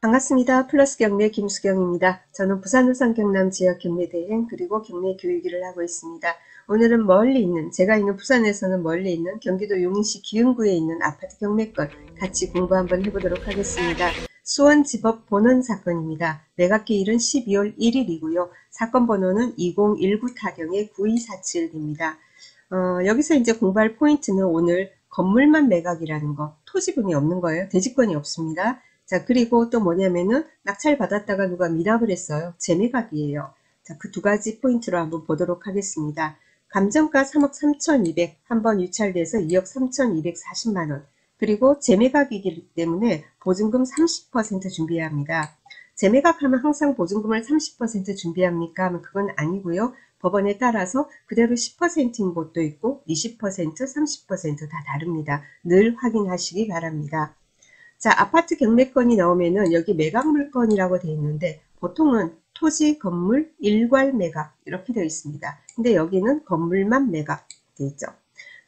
반갑습니다. 플러스 경매 김수경입니다. 저는 부산우선 경남 지역 경매대행 그리고 경매 교육일을 하고 있습니다. 오늘은 멀리 있는, 제가 있는 부산에서는 멀리 있는 경기도 용인시 기흥구에 있는 아파트 경매권 같이 공부 한번 해보도록 하겠습니다. 수원지법 본원 사건입니다. 매각기일은 12월 1일이고요. 사건 번호는 2019 타경의 9247입니다. 여기서 이제 공부할 포인트는 오늘 건물만 매각이라는 거, 토지분이 없는 거예요. 대지권이 없습니다. 자, 그리고 또 뭐냐면은 낙찰 받았다가 누가 미납을 했어요. 재매각이에요. 자, 그 두 가지 포인트로 한번 보도록 하겠습니다. 감정가 3억 3,200 한번 유찰돼서 2억 3,240만원. 그리고 재매각이기 때문에 보증금 30% 준비해야 합니다. 재매각하면 항상 보증금을 30% 준비합니까? 하면 그건 아니고요. 법원에 따라서 그대로 10%인 곳도 있고 20%, 30%다 다릅니다. 늘 확인하시기 바랍니다. 자, 아파트 경매권이 나오면은 여기 매각 물건이라고 되어 있는데 보통은 토지, 건물, 일괄 매각 이렇게 되어 있습니다. 근데 여기는 건물만 매각 되어 있죠.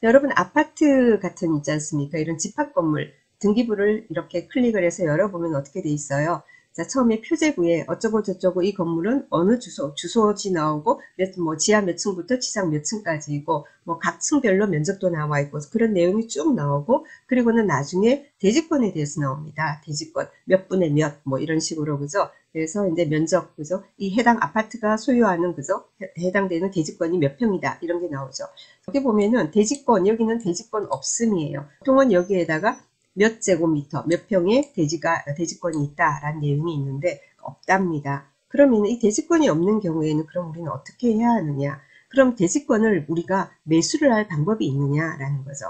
여러분 아파트 같은 있지 않습니까? 이런 집합 건물 등기부를 이렇게 클릭을 해서 열어보면 어떻게 되어 있어요? 자, 처음에 표제부에 어쩌고 저쩌고 이 건물은 어느 주소지 나오고 뭐 지하 몇 층부터 지상 몇 층까지이고 뭐 각 층별로 면적도 나와 있고 그런 내용이 쭉 나오고 그리고는 나중에 대지권에 대해서 나옵니다. 대지권 몇 분의 몇 뭐 이런 식으로 그죠? 그래서 이제 면적 그죠? 이 해당 아파트가 소유하는 그죠? 해당되는 대지권이 몇 평이다 이런 게 나오죠. 여기 보면은 대지권 여기는 대지권 없음이에요. 보통은 여기에다가 몇 제곱미터, 몇 평의 대지권이 있다라는 내용이 있는데 없답니다. 그러면 이 대지권이 없는 경우에는 그럼 우리는 어떻게 해야 하느냐? 그럼 대지권을 우리가 매수를 할 방법이 있느냐라는 거죠.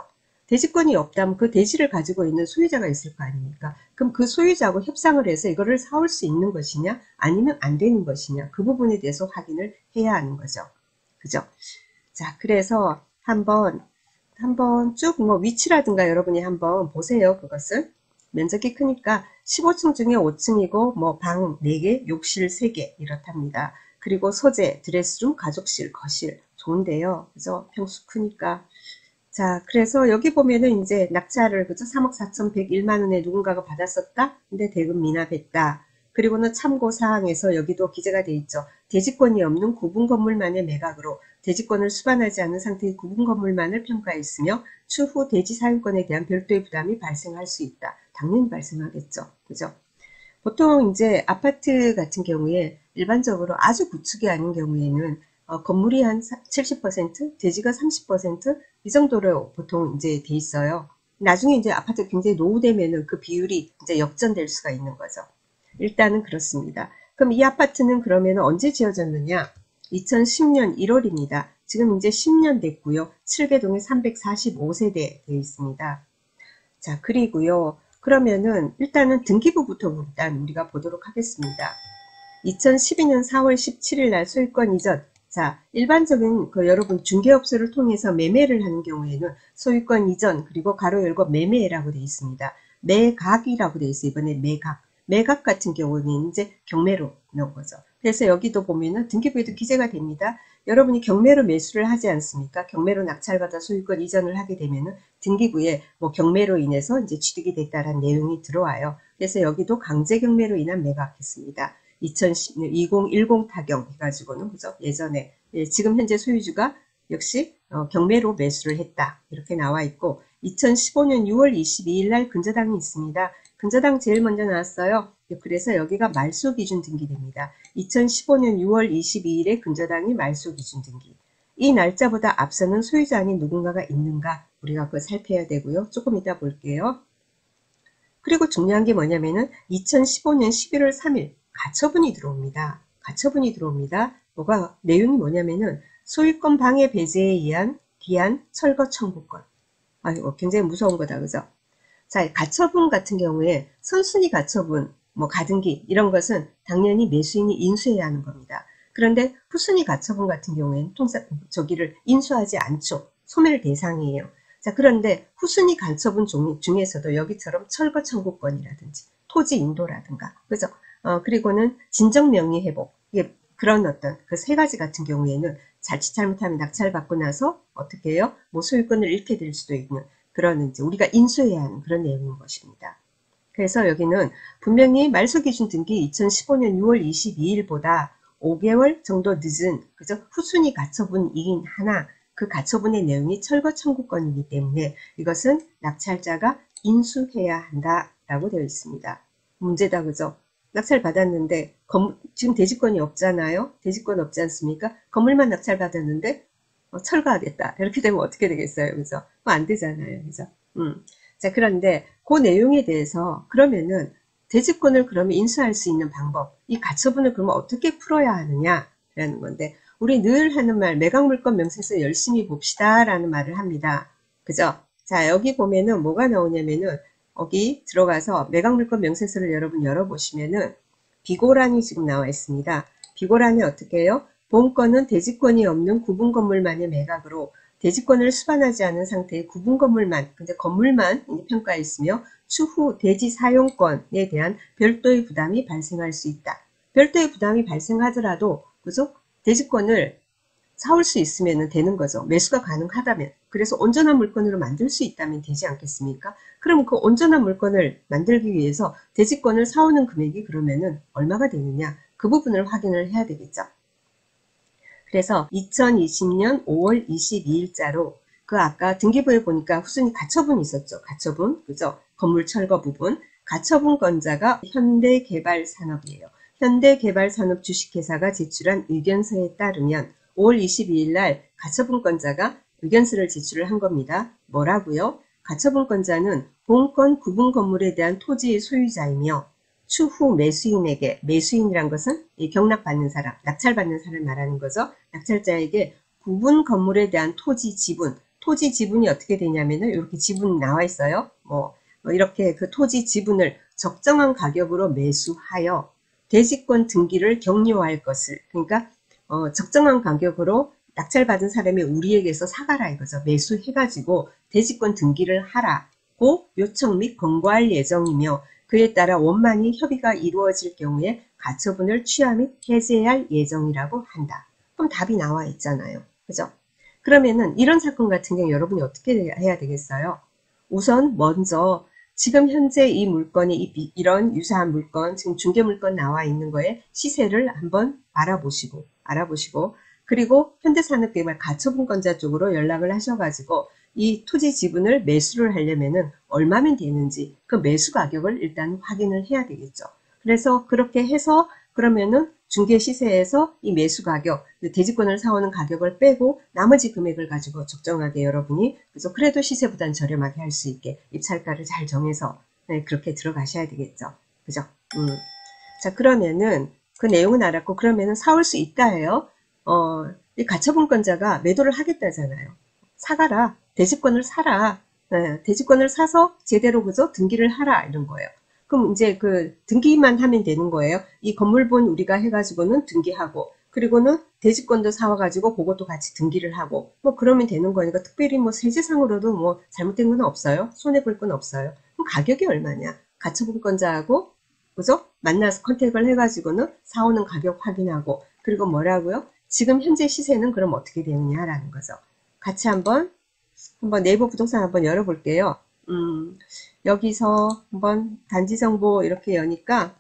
대지권이 없다면 그 대지를 가지고 있는 소유자가 있을 거 아닙니까? 그럼 그 소유자하고 협상을 해서 이거를 사올 수 있는 것이냐 아니면 안 되는 것이냐 그 부분에 대해서 확인을 해야 하는 거죠. 그죠? 자, 그래서 한번 쭉 뭐 위치라든가 여러분이 한번 보세요. 그것은 면적이 크니까 15층 중에 5층이고 뭐 방 4개, 욕실 3개 이렇답니다. 그리고 소재, 드레스룸, 가족실, 거실 좋은데요. 그죠? 평수 크니까. 자, 그래서 여기 보면은 이제 낙찰을 그죠? 3억 4,101만 원에 누군가가 받았었다. 근데 대금 미납했다. 그리고는 참고사항에서 여기도 기재가 돼 있죠. 대지권이 없는 구분 건물만의 매각으로 대지권을 수반하지 않은 상태의 구분 건물만을 평가했으며 추후 대지 사용권에 대한 별도의 부담이 발생할 수 있다. 당연히 발생하겠죠. 그죠? 보통 이제 아파트 같은 경우에 일반적으로 아주 구축이 아닌 경우에는 건물이 한 70%, 대지가 30%이 정도로 보통 이제 돼 있어요. 나중에 이제 아파트가 굉장히 노후되면은 그 비율이 이제 역전될 수가 있는 거죠. 일단은 그렇습니다. 그럼 이 아파트는 그러면 언제 지어졌느냐? 2010년 1월입니다. 지금 이제 10년 됐고요. 7개동에 345세대 되어 있습니다. 자, 그리고요. 그러면은 일단은 등기부부터 일단 우리가 보도록 하겠습니다. 2012년 4월 17일 날 소유권 이전. 자, 일반적인 여러분 중개업소를 통해서 매매를 하는 경우에는 소유권 이전 그리고 가로 열고 매매라고 되어 있습니다. 매각이라고 되어 있어요. 이번에 매각. 매각 같은 경우는 이제 경매로 넣은 거죠. 그래서 여기도 보면은 등기부에도 기재가 됩니다. 여러분이 경매로 매수를 하지 않습니까? 경매로 낙찰받아 소유권 이전을 하게 되면은 등기부에 뭐 경매로 인해서 이제 취득이 됐다라는 내용이 들어와요. 그래서 여기도 강제 경매로 인한 매각했습니다. 2010 타경 해가지고는 그죠? 예전에 지금 현재 소유주가 역시 경매로 매수를 했다 이렇게 나와 있고 2015년 6월 22일 날 근저당이 있습니다. 근저당 제일 먼저 나왔어요. 그래서 여기가 말소 기준 등기됩니다. 2015년 6월 22일에 근저당이 말소 기준 등기. 이 날짜보다 앞서는 소유자 아닌 누군가가 있는가 우리가 그걸 살펴야 되고요. 조금 이따 볼게요. 그리고 중요한 게 뭐냐면은 2015년 11월 3일 가처분이 들어옵니다. 가처분이 들어옵니다. 내용이 뭐냐면은 소유권 방해 배제에 의한 기한 철거 청구권. 아이고, 굉장히 무서운 거다, 그죠? 자, 가처분 같은 경우에 선순위 가처분, 뭐 가등기 이런 것은 당연히 매수인이 인수해야 하는 겁니다. 그런데 후순위 가처분 같은 경우에는 통상 저기를 인수하지 않죠. 소멸 대상이에요. 자, 그런데 후순위 가처분 중에서도 여기처럼 철거 청구권이라든지 토지 인도라든가, 그죠? 그리고는 진정 명의 회복, 그런 어떤 그 세 가지 같은 경우에는 자칫 잘못하면 낙찰받고 나서 어떻게 해요? 뭐 소유권을 잃게 될 수도 있는 그런 이제 우리가 인수해야 하는 그런 내용인 것입니다. 그래서 여기는 분명히 말소기준 등기 2015년 6월 22일보다 5개월 정도 늦은 그죠? 후순위 가처분이긴 하나 그 가처분의 내용이 철거 청구권이기 때문에 이것은 낙찰자가 인수해야 한다라고 되어 있습니다. 문제다 그죠? 낙찰 받았는데 지금 대지권이 없잖아요. 대지권 없지 않습니까? 건물만 낙찰 받았는데 철거하겠다. 이렇게 되면 어떻게 되겠어요? 그죠? 안 되잖아요. 그죠? 자, 그런데 그 내용에 대해서 그러면은 대지권을 그러면 인수할 수 있는 방법, 이 가처분을 그러면 어떻게 풀어야 하느냐라는 건데 우리 늘 하는 말 매각물건 명세서 열심히 봅시다 라는 말을 합니다. 그죠? 자, 여기 보면은 뭐가 나오냐면은 여기 들어가서 매각물건 명세서를 여러분 열어보시면은 비고란이 지금 나와 있습니다. 비고란이 어떻게 해요? 본건은 대지권이 없는 구분 건물만의 매각으로 대지권을 수반하지 않은 상태의 구분 건물만, 근데 건물만 평가에 있으며 추후 대지 사용권에 대한 별도의 부담이 발생할 수 있다. 별도의 부담이 발생하더라도 그죠? 대지권을 사올 수 있으면 되는 거죠. 매수가 가능하다면. 그래서 온전한 물건으로 만들 수 있다면 되지 않겠습니까? 그럼 그 온전한 물건을 만들기 위해서 대지권을 사오는 금액이 그러면은 얼마가 되느냐? 그 부분을 확인을 해야 되겠죠. 그래서 2020년 5월 22일자로 그 아까 등기부에 보니까 후순위 가처분이 있었죠. 가처분, 그죠? 건물 철거 부분. 가처분권자가 현대개발산업이에요. 현대개발산업 주식회사가 제출한 의견서에 따르면 5월 22일 날 가처분권자가 의견서를 제출을 한 겁니다. 뭐라고요? 가처분권자는 본건 구분 건물에 대한 토지의 소유자이며 추후 매수인에게, 매수인이란 것은 경락받는 사람, 낙찰받는 사람을 말하는 거죠. 낙찰자에게 구분 건물에 대한 토지 지분, 토지 지분이 어떻게 되냐면은 이렇게 지분 나와 있어요. 이렇게 그 토지 지분을 적정한 가격으로 매수하여 대지권 등기를 격려할 것을, 그러니까 적정한 가격으로 낙찰받은 사람이 우리에게서 사가라 이거죠. 매수해가지고 대지권 등기를 하라고 요청 및 권고할 예정이며 그에 따라 원만히 협의가 이루어질 경우에 가처분을 취하 및 해제할 예정이라고 한다. 그럼 답이 나와 있잖아요. 그죠? 그러면은 이런 사건 같은 경우 여러분이 어떻게 해야 되겠어요? 우선 먼저 지금 현재 이 물건이 이런 유사한 물건, 지금 중개물건 나와 있는 거에 시세를 한번 알아보시고 그리고 현대산업개발 가처분권자 쪽으로 연락을 하셔가지고 이 토지 지분을 매수를 하려면은 얼마면 되는지 그 매수 가격을 일단 확인을 해야 되겠죠. 그래서 그렇게 해서 그러면은 중개 시세에서 이 매수 가격, 대지권을 사오는 가격을 빼고 나머지 금액을 가지고 적정하게 여러분이 그래도 시세보단 저렴하게 할 수 있게 입찰가를 잘 정해서 그렇게 들어가셔야 되겠죠. 그죠? 자, 그러면은 그 내용은 알았고 그러면은 사올 수 있다 해요. 이 가처분권자가 매도를 하겠다잖아요. 사가라. 대지권을 사라. 대지권을 사서 제대로 그죠? 등기를 하라 이런 거예요. 그럼 이제 그 등기만 하면 되는 거예요. 이 건물분 우리가 해가지고는 등기하고 그리고는 대지권도 사와가지고 그것도 같이 등기를 하고 그러면 되는 거니까 특별히 세제상으로도 잘못된 건 없어요. 손해볼 건 없어요. 그럼 가격이 얼마냐? 가처분권자하고 그죠? 만나서 컨택을 해가지고는 사오는 가격 확인하고 그리고 뭐라고요? 지금 현재 시세는 그럼 어떻게 되느냐라는 거죠. 같이 한번 네이버 부동산 한번 열어볼게요. 여기서 한번 단지 정보 이렇게 여니까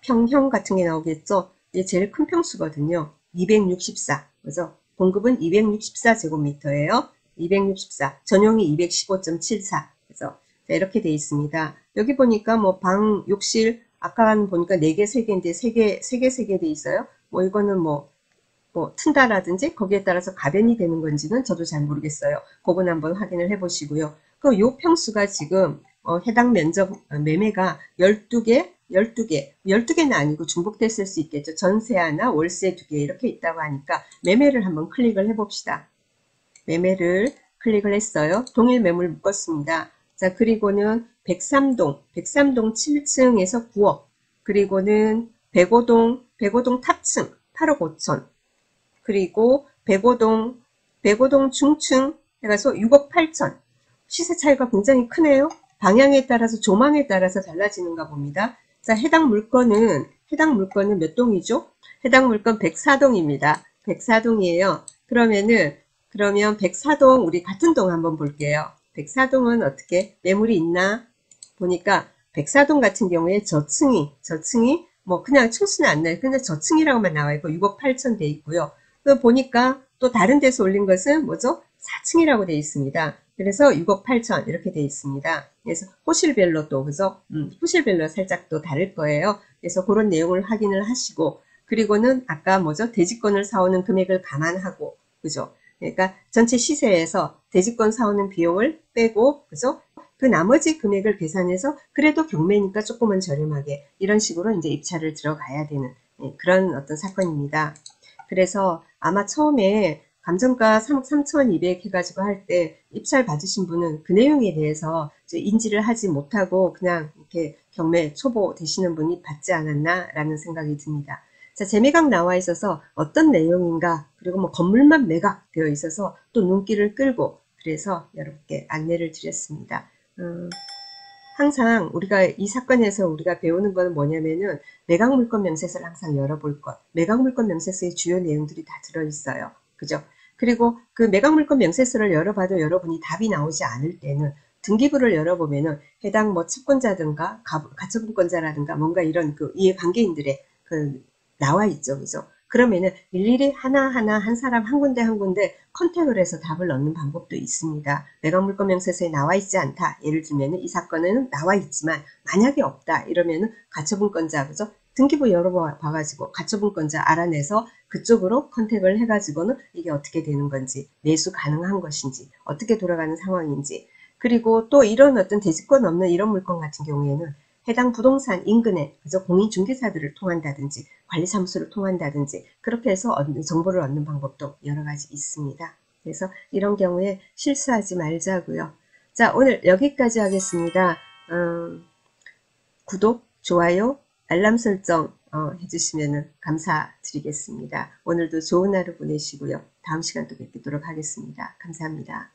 평형 같은 게 나오겠죠. 이게 제일 큰 평수거든요. 264. 그죠? 공급은 264제곱미터예요. 264. 전용이 215.74. 그죠? 자, 이렇게 되어 있습니다. 여기 보니까 방, 욕실, 아까 보니까 4개, 3개인데 3개 돼 있어요. 이거는 튼다라든지 거기에 따라서 가변이 되는 건지는 저도 잘 모르겠어요. 그건 한번 확인을 해 보시고요. 그럼 요 평수가 지금 해당 면적 매매가 12개는 아니고 중복됐을 수 있겠죠. 전세 하나, 월세 2개 이렇게 있다고 하니까 매매를 한번 클릭을 해 봅시다. 매매를 클릭을 했어요. 동일 매물 묶었습니다. 자, 그리고는 103동 7층에서 9억, 그리고는 105동 탑층 8억 5천, 그리고 105동 중층 해가서 6억 8천. 시세 차이가 굉장히 크네요. 방향에 따라서 조망에 따라서 달라지는가 봅니다. 자, 해당 물건은 몇 동이죠? 해당 물건 104동입니다. 104동이에요. 그러면 104동 우리 같은 동 한번 볼게요. 104동은 어떻게 매물이 있나 보니까 백사동 같은 경우에 저층이 뭐 그냥 층수는 안 나요. 근데 저층이라고만 나와 있고 6억 8천 돼 있고요. 그 보니까 또 다른 데서 올린 것은 뭐죠? 4층이라고 돼 있습니다. 그래서 6억 8천 이렇게 돼 있습니다. 그래서 호실별로 또 그죠? 호실별로 살짝 또 다를 거예요. 그래서 그런 내용을 확인을 하시고 그리고는 아까 뭐죠? 대지권을 사오는 금액을 감안하고 그죠? 그러니까 전체 시세에서 대지권 사오는 비용을 빼고 그죠? 그 나머지 금액을 계산해서 그래도 경매니까 조금은 저렴하게 이런 식으로 이제 입찰을 들어가야 되는 그런 어떤 사건입니다. 그래서 아마 처음에 감정가 3억 3,200 해가지고 할 때 입찰 받으신 분은 그 내용에 대해서 인지를 하지 못하고 그냥 이렇게 경매 초보 되시는 분이 받지 않았나 라는 생각이 듭니다. 자, 재매각 나와 있어서 어떤 내용인가 그리고 뭐 건물만 매각되어 있어서 또 눈길을 끌고 그래서 여러분께 안내를 드렸습니다. 항상 우리가 이 사건에서 우리가 배우는 건 뭐냐면은 매각물건 명세서를 항상 열어볼 것. 매각물건 명세서의 주요 내용들이 다 들어있어요. 그죠? 그리고 그 매각물건 명세서를 열어봐도 여러분이 답이 나오지 않을 때는 등기부를 열어보면은 해당 뭐 채권자든가 가처분권자라든가 뭔가 이런 그 이해관계인들의 그 나와 있죠. 그죠? 그러면은 일일이 하나하나 한 사람 한 군데 한 군데 컨택을 해서 답을 넣는 방법도 있습니다. 매각물건 명세서에 나와 있지 않다. 예를 들면 이 사건에는 나와 있지만 만약에 없다. 이러면은 가처분권자 그죠? 등기부 열어봐가지고 가처분권자 알아내서 그쪽으로 컨택을 해가지고는 이게 어떻게 되는 건지 매수 가능한 것인지 어떻게 돌아가는 상황인지 그리고 또 이런 어떤 대지권 없는 이런 물건 같은 경우에는 해당 부동산 인근에 그죠? 공인중개사들을 통한다든지 관리사무소를 통한다든지 그렇게 해서 정보를 얻는 방법도 여러 가지 있습니다. 그래서 이런 경우에 실수하지 말자고요. 자, 오늘 여기까지 하겠습니다. 구독, 좋아요, 알람 설정 해주시면 감사드리겠습니다. 오늘도 좋은 하루 보내시고요. 다음 시간 또 뵙도록 하겠습니다. 감사합니다.